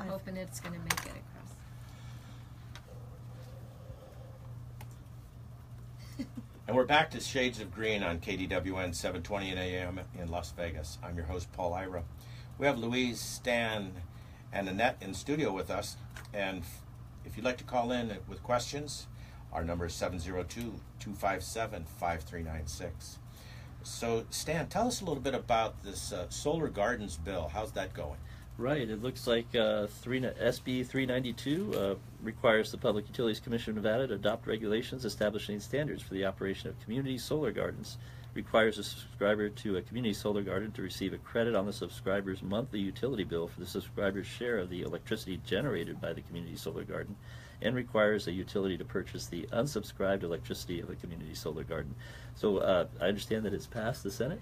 we're hoping it's going to make it across. And we're back to Shades of Green on KDWN 720 AM in Las Vegas. I'm your host, Paul Ira. We have Louise, Stan, and Annette in studio with us. And if you'd like to call in with questions, our number is 702-257-5396. So, Stan, tell us a little bit about this Solar Gardens bill. How's that going? Right. It looks like SB 392 requires the Public Utilities Commission of Nevada to adopt regulations establishing standards for the operation of community solar gardens. Requires a subscriber to a community solar garden to receive a credit on the subscriber's monthly utility bill for the subscriber's share of the electricity generated by the community solar garden, and requires a utility to purchase the unsubscribed electricity of a community solar garden. So I understand that it's passed the Senate?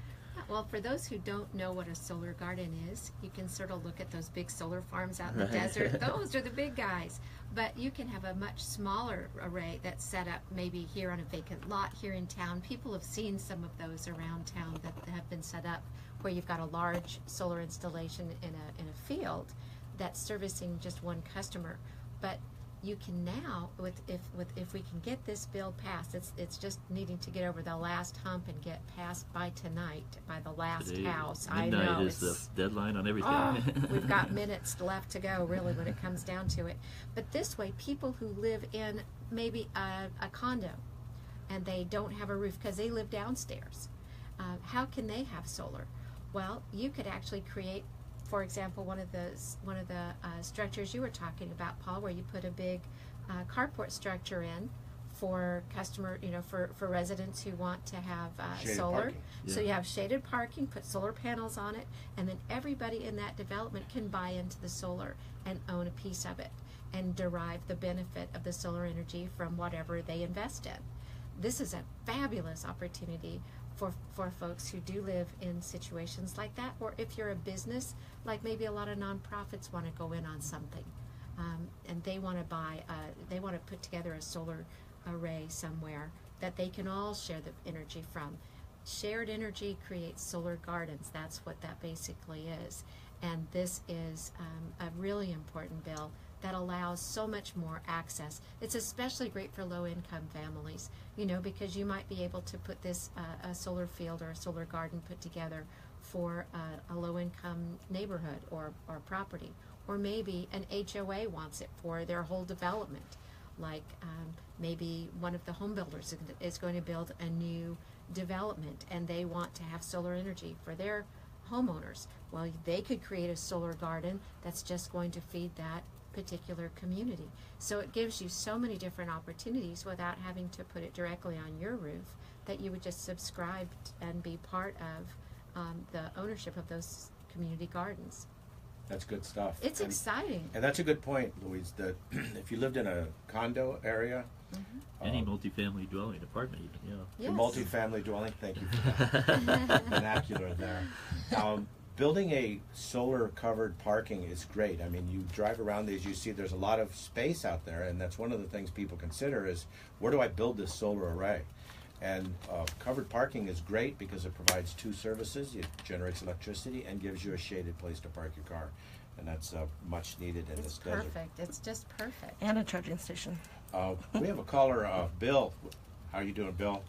Well, for those who don't know what a solar garden is, you can sort of look at those big solar farms out in the desert. Those are the big guys. But you can have a much smaller array that's set up maybe here on a vacant lot here in town. People have seen some of those around town that have been set up where you've got a large solar installation in a field that's servicing just one customer. But you can now, if we can get this bill passed, it's just needing to get over the last hump and get passed by tonight, by the last Today, house. midnight I know is the deadline on everything. Oh, we've got minutes left to go, really, when it comes down to it. But this way, people who live in maybe a condo and they don't have a roof because they live downstairs, how can they have solar? Well, you could actually create, for example, one of the structures you were talking about, Paul, where you put a big carport structure in for for residents who want to have solar. Yeah. So you have shaded parking, put solar panels on it, and then everybody in that development can buy into the solar and own a piece of it and derive the benefit of the solar energy from whatever they invest in. This is a fabulous opportunity for folks who do live in situations like that, or if you're a business, like maybe a lot of nonprofits want to go in on something, and they want to they want to put together a solar array somewhere that they can all share the energy from. Shared energy creates solar gardens. That's what that basically is, and this is a really important bill that allows so much more access. It's especially great for low-income families, because you might be able to put this a solar field or a solar garden put together for a low-income neighborhood or property, or maybe an HOA wants it for their whole development. Like maybe one of the home builders is going to build a new development and they want to have solar energy for their homeowners. Well, they could create a solar garden that's just going to feed that particular community. So it gives you so many different opportunities without having to put it directly on your roof, that you would just subscribe and be part of the ownership of those community gardens. That's good stuff. It's exciting. And that's a good point, Louise, that if you lived in a condo area, Any multifamily dwelling, apartment even, Yes. the multifamily dwelling, thank you for that vernacular there. Building a solar-covered parking is great. I mean, you drive around these, you see there's a lot of space out there, and that's one of the things people consider is, where do I build this solar array? And covered parking is great because it provides two services. It generates electricity and gives you a shaded place to park your car. And that's much needed in this desert. Perfect. It's just perfect. And a charging station. We have a caller, Bill. How are you doing, Bill?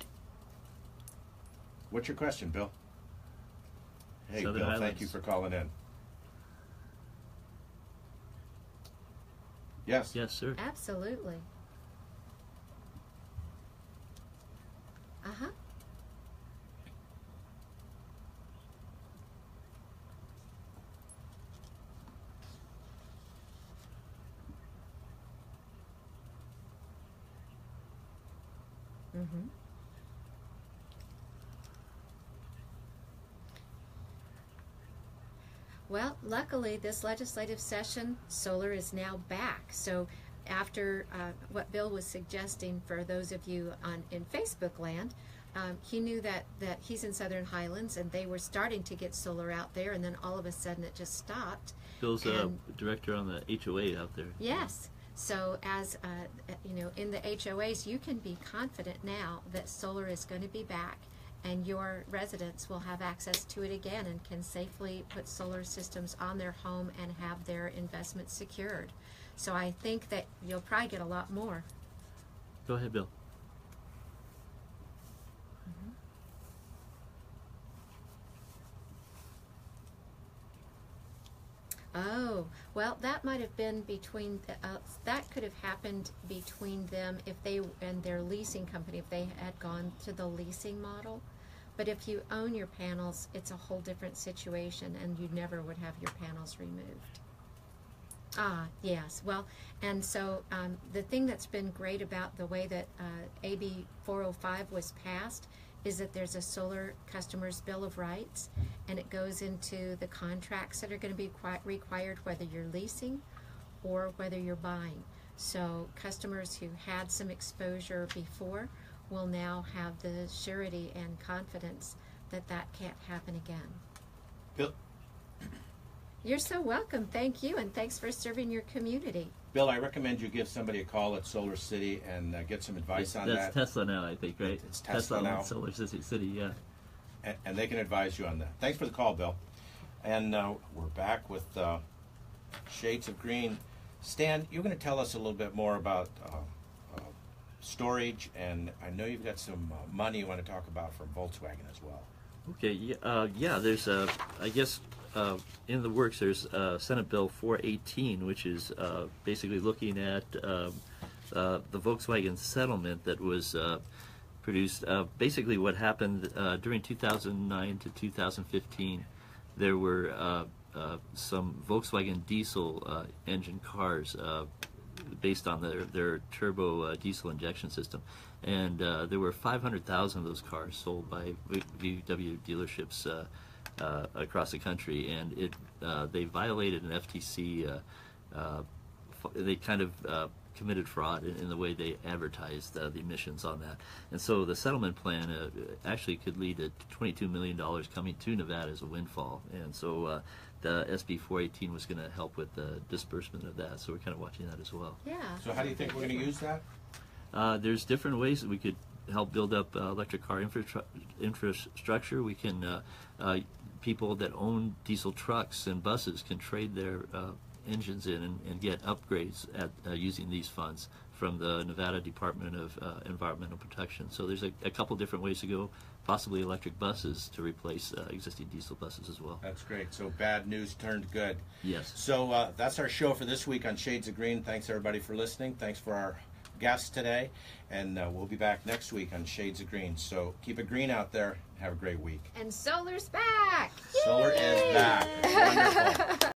What's your question, Bill? Hey, Southern Bill, Highlands. thank you for calling in. Yes? Yes, sir. Absolutely. Uh-huh. Mm-hmm. Well, luckily, this legislative session, solar is now back. So after what Bill was suggesting for those of you in Facebook land, he knew that he's in Southern Highlands and they were starting to get solar out there, and then all of a sudden it just stopped. Bill's director on the HOA out there. Yes. So as in the HOAs, you can be confident now that solar is going to be back, and your residents will have access to it again and can safely put solar systems on their home and have their investment secured. So I think that you'll probably get a lot more. Go ahead, Bill. Oh, well, that might have been between, that could have happened between them if they, and their leasing company, if they had gone to the leasing model. But if you own your panels, it's a whole different situation, and you never would have your panels removed. Ah, yes. Well, and so the thing that's been great about the way that AB 405 was passed is that there's a solar customer's bill of rights, and it goes into the contracts that are going to be required whether you're leasing or whether you're buying. So customers who had some exposure before will now have the surety and confidence that that can't happen again. Bill, You're so welcome. Thank you, and thanks for serving your community. Bill, I recommend you give somebody a call at Solar City and get some advice on That's that. Tesla now, I think, right? It's Tesla now. Solar City, yeah. And they can advise you on that. Thanks for the call, Bill. And we're back with Shades of Green. Stan, you're going to tell us a little bit more about storage, and I know you've got some money you want to talk about from Volkswagen as well. Okay, yeah, there's, I guess, in the works, there's Senate Bill 418, which is basically looking at the Volkswagen settlement that was produced. Basically, what happened during 2009 to 2015, there were some Volkswagen diesel engine cars based on their turbo diesel injection system. And there were 500,000 of those cars sold by VW dealerships across the country, and they violated an FTC. They kind of committed fraud in the way they advertised the emissions on that. And so the settlement plan actually could lead to $22 million coming to Nevada as a windfall. And so the SB 418 was going to help with the disbursement of that. So we're kind of watching that as well. Yeah. So how do you think we're going to use that? There's different ways that we could help build up electric car infrastructure. We can, people that own diesel trucks and buses can trade their engines in and get upgrades at using these funds from the Nevada Department of Environmental Protection. So there's a couple different ways to go, possibly electric buses to replace existing diesel buses as well. That's great. So bad news turned good. Yes. So that's our show for this week on Shades of Green. Thanks everybody for listening. Thanks for our guests today, and we'll be back next week on Shades of Green. So keep it green out there. Have a great week. And solar's back. Solar is back. Wonderful.